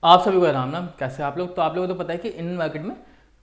आप सभी को राम राम। कैसे आप लोग? तो आप लोगों को तो पता है कि इंडियन मार्केट में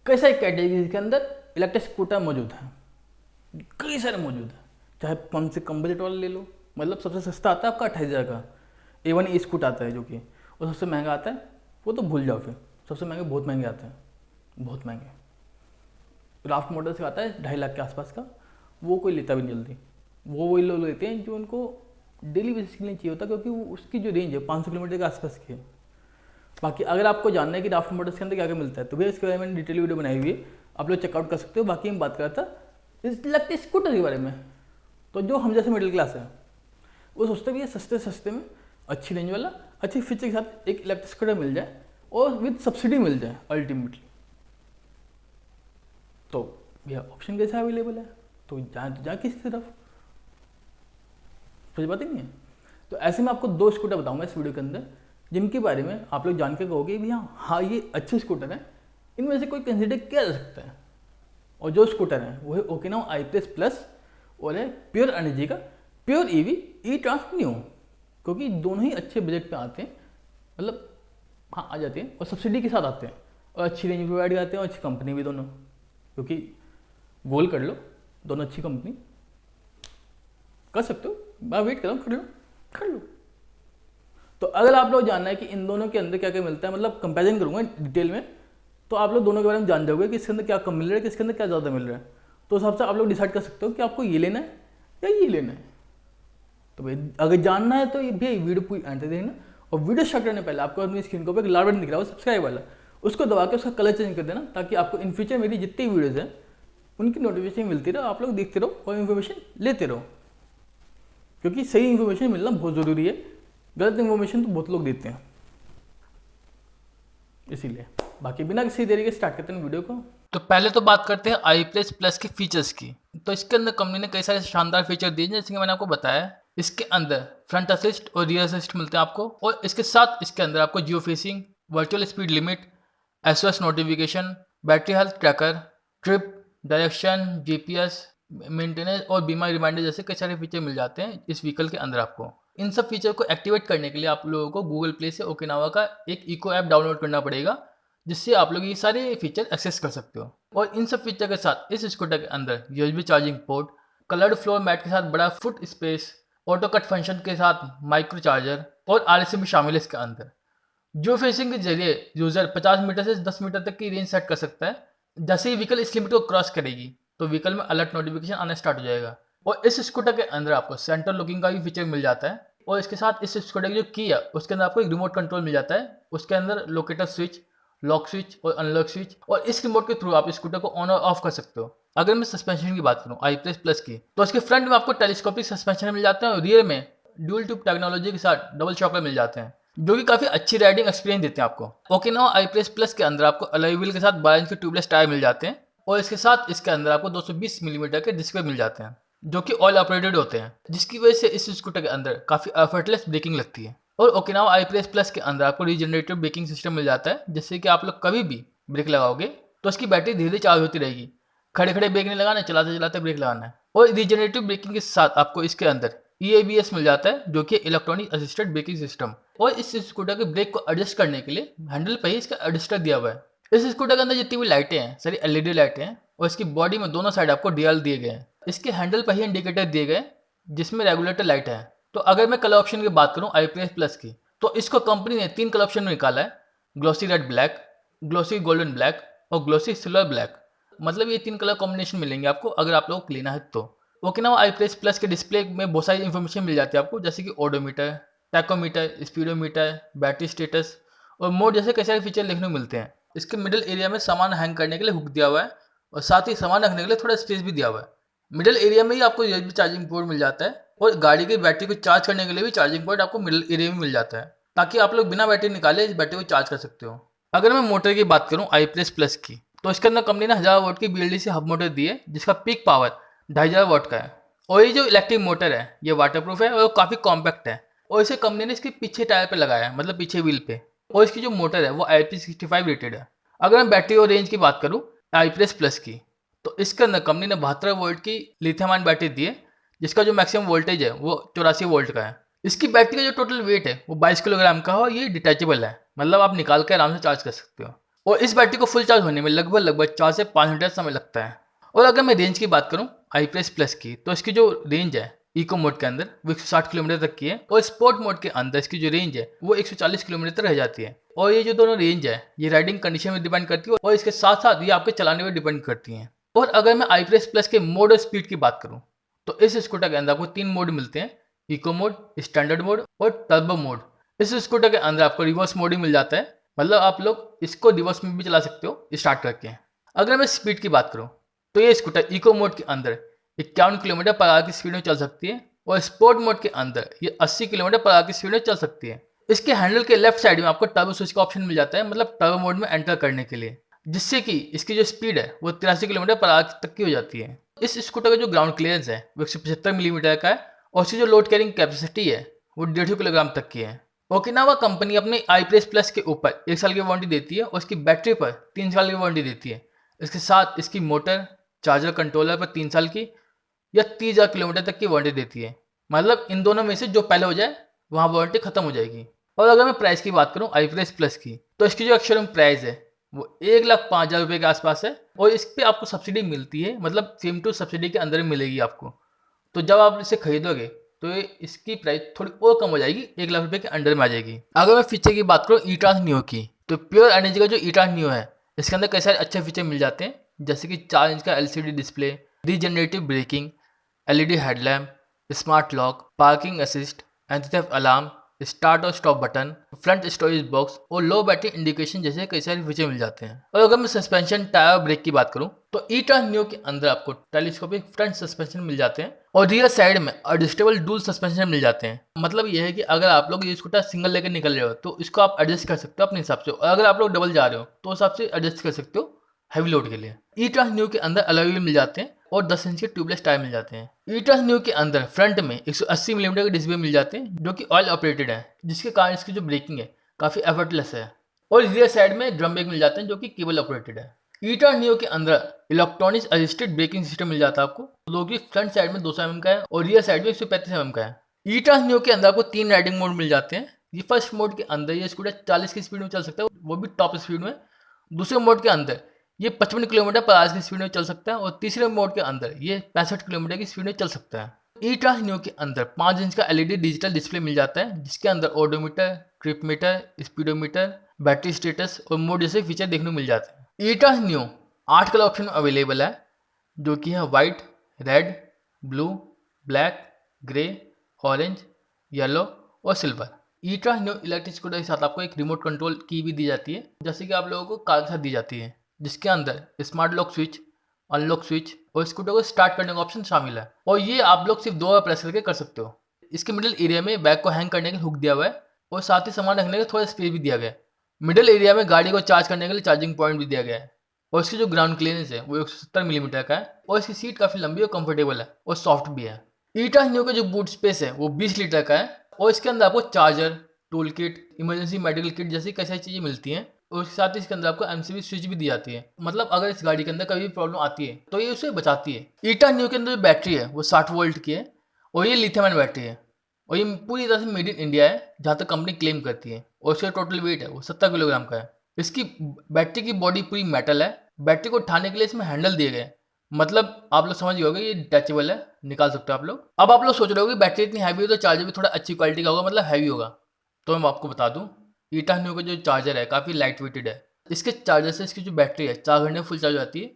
कई सारी कैटेगरीज के अंदर इलेक्ट्रिक स्कूटर मौजूद हैं। कई सारे मौजूद हैं। चाहे कम से कम बजट वाला ले लो, मतलब सबसे सस्ता आता है आपका 28,000 का A1 ई स्कूट आता है जो कि, और सबसे महंगा आता है वो तो भूल जाओ। फिर सबसे महंगे बहुत महंगे आते हैं, बहुत महंगे। राफ्ट मॉडल से आता है 2.5 लाख के आसपास का, वो कोई लेता भी नहीं जल्दी। वो वही लोग लेते हैं जो उनको डेली बेसिस के लिए चाहिए होता है, क्योंकि उसकी जो रेंज है 500 किलोमीटर के आसपास की है। बाकी अगर आपको जानना है कि राफ्ट मोटर्स के अंदर क्या क्या मिलता है तो भैया इसके बारे में डिटेल वीडियो बनाई हुई है, आप लोग चेकआउट कर सकते हो। बाकी हम बात कर रहा था इस इलेक्ट्रिक स्कूटर के बारे में। तो जो हम जैसे मिडिल क्लास है वो सोचते भी सस्ते सस्ते में अच्छी रेंज वाला अच्छी फीचर के साथ एक इलेक्ट्रिक स्कूटर मिल जाए और विद सब्सिडी मिल जाए अल्टीमेटली। तो भैया ऑप्शन कैसा अवेलेबल है? तो जा किस तरफ, कुछ बात ही नहीं है। तो ऐसे में आपको 2 स्कूटर बताऊंगा इस वीडियो के अंदर, जिनके बारे में आप लोग जान के कहोगे भैया हाँ ये अच्छे स्कूटर हैं, इनमें से कोई कंसिडर किया जा सकता है। और जो स्कूटर है वो है ओकिनावा i++ और है प्योर एनर्जी का प्योर ईवी ई ट्रांस न्यू, क्योंकि दोनों ही अच्छे बजट पे आते हैं, मतलब हाँ आ जाते हैं और सब्सिडी के साथ आते हैं और अच्छी रेंज प्रोवाइड करते हैं और अच्छी कंपनी भी दोनों, क्योंकि गोल कर लो दोनों अच्छी कंपनी कर सकते हो। मैं वेट कर रहा हूँ, कर लो। तो अगर आप लोग जानना है कि इन दोनों के अंदर क्या क्या मिलता है, मतलब कंपैरिजन करूंगा डिटेल में, तो आप लोग दोनों के बारे में जान जाओगे कि इसके अंदर क्या कम मिल रहा है, किसके अंदर क्या ज़्यादा मिल रहा है। तो उस हिसाब से आप लोग डिसाइड कर सकते हो कि आपको ये लेना है या ये लेना है। तो भाई अगर जानना है तो ये भैया वीडियो पूरी एंड तक देखना, और वीडियो स्टार्ट करने पहले आपको अपनी स्क्रीन के ऊपर एक लाल बटन दिख रहा है सब्सक्राइब वाला, उसको दबा के उसका कलर चेंज कर देना, ताकि आपको इन फ्यूचर मेरी जितनी वीडियोज़ हैं उनकी नोटिफिकेशन मिलती रहे, आप लोग देखते रहो और इन्फॉर्मेशन लेते रहो, क्योंकि सही इन्फॉर्मेशन मिलना बहुत ज़रूरी है। गलत इन्फॉर्मेशन तो बहुत लोग देते हैं, इसीलिए। बाकी बिना किसी देरी के स्टार्ट करते हैं वीडियो को। तो पहले तो बात करते हैं i++ के फीचर्स की। तो इसके अंदर कंपनी ने कई सारे शानदार फीचर दिए हैं, जैसे कि मैंने आपको बताया। इसके अंदर फ्रंट असिस्ट और रियर असिस्ट मिलते हैं आपको, और इसके साथ इसके अंदर आपको geofencing, virtual speed limit, SOS notification, battery health tracker, trip, direction, GPS, maintenance और बीमा रिमाइंडर जैसे कई सारे फीचर मिल जाते हैं इस व्हीकल के अंदर आपको। इन सब फीचर को एक्टिवेट करने के लिए आप लोगों को गूगल प्ले से ओकिनावा का एक इको ऐप डाउनलोड करना पड़ेगा, जिससे आप लोग ये सारे फीचर एक्सेस कर सकते हो। और इन सब फीचर के साथ इस स्कूटर के अंदर USB charging port, coloured floor mat के साथ बड़ा foot space, auto cut function के साथ माइक्रो चार्जर और RSA भी शामिल है इसके अंदर। जियो फेंसिंग के जरिए यूजर 50 मीटर से 10 मीटर तक की रेंज सेट कर सकता है। जैसे ही व्हीकल इस लिमिट को क्रॉस करेगी तो व्हीकल में अलर्ट नोटिफिकेशन आना स्टार्ट हो जाएगा। और इस स्कूटर के अंदर आपको सेंटर लॉकिंग का भी फीचर मिल जाता है, और इसके साथ इस स्कूटर की जो की है उसके अंदर आपको एक रिमोट कंट्रोल मिल जाता है। उसके अंदर लोकेटर स्विच, लॉक स्विच और अनलॉक स्विच, और इस रिमोट के थ्रू आप स्कूटर को ऑन और ऑफ कर सकते हो। अगर मैं सस्पेंशन की बात करूँ i++ की, तो इसके फ्रंट में आपको टेलीस्कोपिक सस्पेंशन मिल जाते हैं और रियर में ड्यूल ट्यूब टेक्नोलॉजी के साथ डबल शॉकर मिल जाते हैं, जो कि काफी अच्छी राइडिंग एक्सपीरियंस देते हैं आपको। ओकिनावा i++ के अंदर आपको अलॉय व्हील के साथ 12 इंच के ट्यूबलेस टायर मिल जाते हैं, और इसके साथ इसके अंदर आपको 220 मिलीमीटर के डिस्क मिल जाते हैं, जो कि ऑयल ऑपरेटेड होते हैं, जिसकी वजह से इस स्कूटर के अंदर काफी एफर्टलेस ब्रेकिंग लगती है। और ओकिनावा i++ के अंदर आपको रीजनरेटिव ब्रेकिंग सिस्टम मिल जाता है, जिससे कि आप लोग कभी भी ब्रेक लगाओगे तो उसकी बैटरी धीरे धीरे चार्ज होती रहेगी। खड़े खड़े ब्रेक नहीं लगाना है, चलाते चलाते ब्रेक लगाना है। और रीजनरेटिव ब्रेकिंग के साथ आपको इसके अंदर EABS मिल जाता है, जो कि इलेक्ट्रॉनिक असिस्टेड ब्रेकिंग सिस्टम। और इस स्कूटर के ब्रेक को एडजस्ट करने के लिए हैंडल पे ही इसका एडजस्टर दिया हुआ है। इस स्कूटर के अंदर जितनी भी लाइटें हैं सारी LED लाइटें हैं, और इसकी बॉडी में दोनों साइड आपको DL दिए गए हैं। इसके हैंडल पर ही इंडिकेटर दिए गए जिसमें रेगुलेटर लाइट है। तो अगर मैं कलर ऑप्शन की बात करूं i++ की, तो इसको कंपनी ने 3 कलर ऑप्शन में निकाला है: glossy red black, glossy golden black और ग्लोसी सिल्वर ब्लैक। मतलब ये 3 कलर कॉम्बिनेशन मिलेंगे आपको अगर आप लोगों को लेना है तो। ओकिनावा i++ के डिस्प्ले में बहुत सारी इन्फॉर्मेशन मिल जाती है आपको, जैसे कि odometer, tachometer, speedometer, battery status और मोड जैसे कई सारे फीचर देखने को मिलते हैं। इसके मिडिल एरिया में सामान हैंग करने के लिए हुक दिया हुआ है, और साथ ही सामान रखने के लिए थोड़ा स्पेस भी दिया हुआ है। मिडिल एरिया में ही आपको USB चार्जिंग पोर्ट मिल जाता है, और गाड़ी की बैटरी को चार्ज करने के लिए भी चार्जिंग पोर्ट आपको मिडिल एरिया में मिल जाता है, ताकि आप लोग बिना बैटरी निकाले इस बैटरी को चार्ज कर सकते हो। अगर मैं मोटर की बात करूँ i++ की, तो इसके अंदर कंपनी ने 1000 वाट की BLDC हब मोटर दी है, जिसका पीक पावर 2500 वाट का है। और ये जो इलेक्ट्रिक मोटर है ये वाटरप्रूफ है और काफ़ी कॉम्पैक्ट है, और इसे कंपनी ने इसके पीछे टायर पे लगाया है, मतलब पीछे व्हील पे। और इसकी जो मोटर है वो IP65 रेटेड है। अगर मैं बैटरी और रेंज की बात करूँ i++ की, तो इसके अंदर कंपनी ने 72 वोल्ट की लिथियम आयन बैटरी दी है, जिसका जो मैक्सिमम वोल्टेज है वो 84 वोल्ट का है। इसकी बैटरी का जो टोटल वेट है वो 22 किलोग्राम का है, और ये डिटैचेबल है। मतलब आप निकाल के आराम से चार्ज कर सकते हो। और इस बैटरी को फुल चार्ज होने में लगभग 4 से 5 घंटे समय लगता है। और अगर मैं रेंज की बात करूँ iPress प्लस की, तो इसकी जो रेंज है इको मोड के अंदर वो 160 किलोमीटर तक की है, और स्पोर्ट मोड के अंदर इसकी जो रेंज है वो 140 किलोमीटर तक रह जाती है। और ये जो दोनों रेंज है ये राइडिंग कंडीशन में डिपेंड करती है, और इसके साथ साथ ये आपके चलाने पर डिपेंड करती हैं। और अगर मैं iPress प्लस के मोड और स्पीड की बात करूँ, तो इस स्कूटर के अंदर आपको 3 मोड मिलते हैं, इको मोड, स्टैंडर्ड मोड और टर्बो मोड। इस स्कूटर के अंदर आपको रिवर्स मोड ही मिल जाता है, मतलब आप लोग इसको रिवर्स में भी चला सकते हो स्टार्ट करके। अगर मैं स्पीड की बात करूँ, तो ये स्कूटर इको मोड के अंदर 51 किलोमीटर पर आवर की स्पीड में चल सकती है, और स्पोर्ट मोड के अंदर ये 80 किलोमीटर पर आवर की स्पीड में चल सकती है। इसके हैंडल के लेफ्ट साइड में आपको टर्बो स्विच का ऑप्शन मिल जाता है, मतलब टर्बो मोड में एंटर करने के लिए, जिससे कि इसकी जो स्पीड है वो 83 किलोमीटर पर आवर तक की हो जाती है। इस स्कूटर का जो ग्राउंड क्लियरेंस है वो 175 मिलीमीटर का है, और इसकी जो लोड कैरिंग कैपेसिटी है वो 150 किलोग्राम तक की है। ओकिनावा कंपनी अपने iPress प्लस के ऊपर 1 साल की वारंटी देती है, और इसकी बैटरी पर 3 साल की वारंटी देती है। इसके साथ इसकी मोटर, चार्जर, कंट्रोलर पर 3 साल की या 30,000 किलोमीटर तक की वारंटी देती है। मतलब इन दोनों में से जो पहले हो जाए वहाँ वारंटी खत्म हो जाएगी। और अगर मैं प्राइस की बात करूँ iPress प्लस की, तो इसकी जो शोरूम प्राइस है वो 1,05,000 रुपये के आसपास है, और इस पर आपको सब्सिडी मिलती है, मतलब सेम टू सब्सिडी के अंदर मिलेगी आपको। तो जब आप इसे खरीदोगे तो ये इसकी प्राइस थोड़ी और कम हो जाएगी, 1 लाख रुपये के अंडर में आ जाएगी। अगर मैं फीचर की बात करूँ ई-ट्रांस नियो की, तो प्योर एनर्जी का जो ई-ट्रांस नियो है इसके अंदर कई सारे अच्छे फीचर मिल जाते हैं, जैसे कि 4 इंच का LCD display, regenerative braking, LED headlamp, smart lock, parking assist, anti theft alarm, start और stop button, front storage box और लो बैटरी इंडिकेशन जैसे कई सारे फीचर मिल जाते हैं। और अगर मैं सस्पेंशन, टायर, ब्रेक की बात करूं, तो ई-ट्रांस नियो के अंदर आपको टेलीस्कोपिक फ्रंट सस्पेंशन मिल जाते हैं, और रियर साइड में एडजस्टेबल डुअल सस्पेंशन मिल जाते हैं। मतलब यह है कि अगर आप लोग ये स्कूटर सिंगल लेकर निकल रहे हो तो इसको आप एडजस्ट कर सकते हो अपने हिसाब से, और अगर आप लोग डबल जा रहे हो तो उस हिसाब से एडजस्ट कर सकते हो हैवी लोड के लिए। ई-ट्रांस नियो के अंदर अलॉय व्हील मिल जाते हैं, और 10 इंच के ट्यूबलेस टायर मिल जाते हैं। ई-ट्रांस नियो के अंदर फ्रंट में 180 मिलीमीटर के डिस्क मिल जाते हैं, जो कि ऑयल ऑपरेटेड है, जिसके कारण इसकी जो ब्रेकिंग है काफ़ी एफर्टलेस है। और रियर साइड में ड्रम ब्रेक मिल जाते हैं, जो कि केबल ऑपरेटेड है। ई-ट्रांस नियो के अंदर इलेक्ट्रॉनिक असिस्टेड ब्रेकिंग सिस्टम मिल जाता है आपको, जो कि फ्रंट साइड में 200 mm का है और रियर साइड में 135 mm का है। ई-ट्रांस नियो के अंदर आपको 3 राइडिंग मोड मिल जाते हैं। ये फर्स्ट मोड के अंदर ये स्कूटर 40 की स्पीड में चल सकता है, वो भी टॉप स्पीड में। दूसरे मोड के अंदर ये 55 किलोमीटर पर आवर की स्पीड में चल सकता है, और तीसरे मोड के अंदर ये 65 किलोमीटर की स्पीड में चल सकता है। ई-ट्रांस नियो के अंदर 5 इंच का LED डिजिटल डिस्प्ले मिल जाता है, जिसके अंदर odometer, trip meter, speedometer, battery status और मोड जैसे फीचर देखने को मिल जाते हैं। ई-ट्रांस नियो 8 कलर ऑप्शन अवेलेबल है, जो कि है white, red, blue, black, grey, orange, yellow और सिल्वर। ई-ट्रांस नियो इलेक्ट्रिक स्कूटर के साथ आपको एक रिमोट कंट्रोल की भी दी जाती है, जैसे कि आप लोगों को कार के साथ दी जाती है, जिसके अंदर smart lock switch, unlock switch और स्कूटर को स्टार्ट करने का ऑप्शन शामिल है, और ये आप लोग सिर्फ 2 बार प्रेस करके कर सकते हो। इसके मिडिल एरिया में बैग को हैंग करने के लिए हुक दिया हुआ है, और साथ ही सामान रखने का थोड़ा स्पेस भी दिया गया है। मिडिल एरिया में गाड़ी को चार्ज करने के लिए चार्जिंग पॉइंट भी दिया गया है, और इसकी जो ग्राउंड क्लियरेंस है वो 170 मिलीमीटर का है, और इसकी सीट काफ़ी लंबी और कंफर्टेबल है और सॉफ्ट भी है। ई-ट्रांस नियो का जो बूट स्पेस है वो 20 लीटर का है, और इसके अंदर आपको charger, tool kit, emergency medical kit जैसी कई सारी चीज़ें मिलती हैं, और उसके साथ ही इसके अंदर आपको MCB स्विच भी दी जाती है। मतलब अगर इस गाड़ी के अंदर कभी भी प्रॉब्लम आती है तो ये उसे बचाती है। ई-ट्रांस नियो के अंदर जो बैटरी है वो 60 वोल्ट की है, और ये लिथियम आयन बैटरी है, और ये पूरी तरह से मेड इन इंडिया है जहाँ तक कंपनी क्लेम करती है, और इसका टोटल वेट है वो 70 किलोग्राम का है। इसकी बैटरी की बॉडी पूरी मेटल है। बैटरी को उठाने के लिए इसमें हैंडल दिए गए, मतलब आप लोग समझ गए होंगे ये डिटैचेबल है, निकाल सकते हो आप लोग। अब आप लोग सोच रहे हो कि बैटरी इतनी हैवी हो तो चार्जर भी थोड़ा अच्छी क्वालिटी का होगा, मतलब हैवी होगा। तो मैं आपको बता दूं, ई-ट्रांस नियो का जो चार्जर है काफ़ी लाइट वेटेड है। इसके चार्जर से इसकी जो बैटरी है 4 घंटे में फुल चार्ज हो जाती है,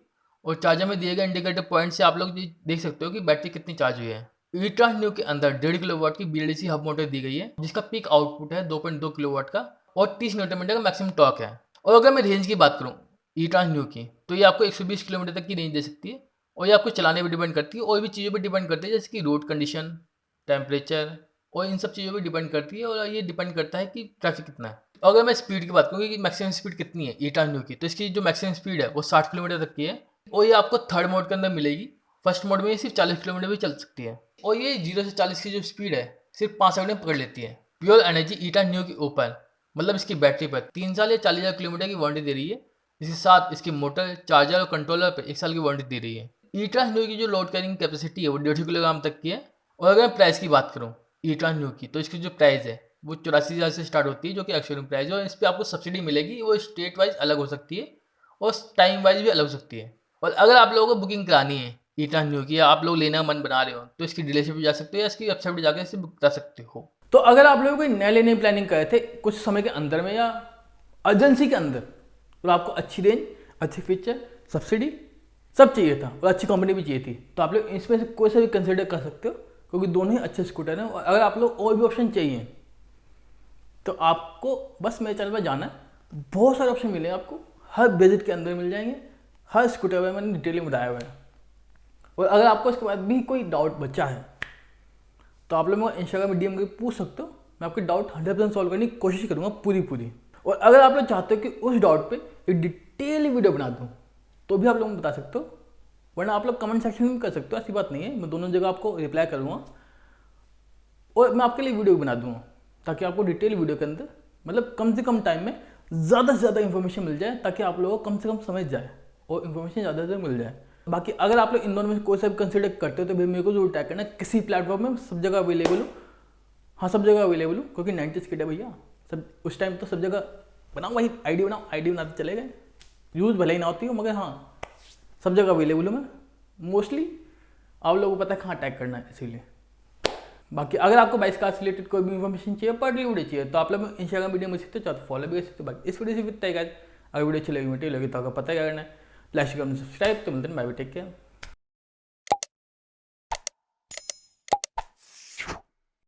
और चार्जर में दिए गए इंडिकेटर पॉइंट से आप लोग देख सकते हो कि बैटरी कितनी चार्ज हुई है। ई-ट्रांस नियो के अंदर 1.5 किलोवाट की BLDC हब मोटर दी गई है, जिसका पीक आउटपुट है 2.2 किलोवाट का, और 30 न्यूटन मीटर का मैक्सिमम टॉर्क है। और अगर मैं रेंज की बात करूँ ई-ट्रांस नियो की, तो ये आपको 120 किलोमीटर तक की रेंज दे सकती है, और ये आपको चलाने पर डिपेंड करती है, और भी चीज़ों पर डिपेंड करती है, जैसे कि रोड कंडीशन, टेम्परेचर और इन सब चीज़ों पर डिपेंड करती है, और ये डिपेंड करता है कि ट्रैफिक कितना है। अगर मैं स्पीड की बात करूँ कि मैक्सिमम स्पीड कितनी है ई-ट्रांस नियो की, तो इसकी जो मैक्सिमम स्पीड है वो 60 किलोमीटर तक की है, और ये आपको थर्ड मोड के अंदर मिलेगी। फर्स्ट मोड में ये सिर्फ 40 किलोमीटर भी चल सकती है, और ये 0 से 40 की जो स्पीड है सिर्फ 5 सेकंड में पकड़ लेती है। प्योर एनर्जी ई-ट्रांस नियो के ऊपर, मतलब इसकी बैटरी पर 3 साल या 40,000 किलोमीटर की वारंटी दे रही है। इसके साथ इसकी मोटर, चार्जर और कंट्रोलर पर 1 साल की वारंटी दे रही है। ई-ट्रांस नियो की जो लोड कैरिंग कैपेसिटी है वो 150 किलोग्राम तक की है। और अगर मैं प्राइस की बात करूँ ई-ट्रांस नियो की, तो इसकी जो प्राइस है वो 84,000 से स्टार्ट होती है, जो कि एक्स-शोरूम प्राइस है, और इस पे आपको सब्सिडी मिलेगी। वो स्टेट वाइज अलग हो सकती है और टाइम वाइज भी अलग हो सकती है। और अगर आप लोगों को बुकिंग करानी है ई-ट्रांस न्यू की, या आप लोग लेना मन बना रहे हो, तो इसकी डीलरशिप पे जा सकते हो या इसकी वेबसाइट पे जाकर इसे बुक करा सकते हो। तो अगर आप लोग कोई नया लेने की प्लानिंग कर रहे थे कुछ समय के अंदर में, या अर्जेंसी के अंदर, और आपको अच्छी रेंज, अच्छी फीचर, सब्सिडी सब चाहिए था और अच्छी कंपनी भी चाहिए थी, तो आप लोग इसमें से कोई सा भी कंसिडर कर सकते हो, क्योंकि दोनों ही अच्छे स्कूटर हैं। और अगर आप लोग और भी ऑप्शन चाहिए तो आपको बस मेरे चैनल पर जाना है, बहुत सारे ऑप्शन मिलेंगे आपको, हर बजट के अंदर मिल जाएंगे, हर स्कूटर में मैंने डिटेल में बताया हुआ है। और अगर आपको इसके बाद भी कोई डाउट बचा है तो आप लोग इंस्टाग्राम में डीएम करके पूछ सकते हो, मैं आपके डाउट 100% सॉल्व करने की कोशिश करूँगा पूरी। और अगर आप लोग चाहते हो कि उस डाउट पे एक डिटेल वीडियो बना दूँ तो भी आप लोग बता सकते हो, वरना आप लोग कमेंट सेक्शन में कर सकते हो, ऐसी बात नहीं है, मैं दोनों जगह आपको रिप्लाई करूँगा और मैं आपके लिए वीडियो बना दूँगा, ताकि आपको डिटेल वीडियो के अंदर मतलब कम से कम टाइम में ज़्यादा से ज़्यादा इन्फॉर्मेशन मिल जाए, ताकि आप लोगों को कम से कम समझ जाए और इन्फॉर्मेशन ज़्यादा से मिल जाए। बाकी अगर आप लोग इन दोनों में कोई सा भी कंसिडर करते हो तो भाई मेरे को जरूर टैग करना, किसी प्लेटफॉर्म में सब जगह अवेलेबल हूँ। हाँ, सब जगह अवेलेबल हूँ, क्योंकि 90s किड है भैया, सब उस टाइम तो सब जगह बनाओ, वही आईडी बनाओ, आईडी बनाते चले गए, यूज़ भले ही ना होती हो, मगर हाँ सब जगह अवेलेबल हूँ मैं मोस्टली। आप लोगों को पता है कहाँ टैग करना है, इसीलिए। बाकी अगर आपको बाइक कार से रिलेटेड कोई भी इन्फॉर्मेशन चाहिए, पर्सनली वीडियो चाहिए, तो आप लोग इंस्टाग्राम वीडियो में सीखते हो, चाहे फॉलो भी कर सकते हो। बाकी इस वीडियो से भी तय, अगर वीडियो अच्छी लगी तो आपको पता है क्या करना है, प्लास्टिक सब्सक्राइब। तो मिलते हैं, बाय बाय, टेक केयर।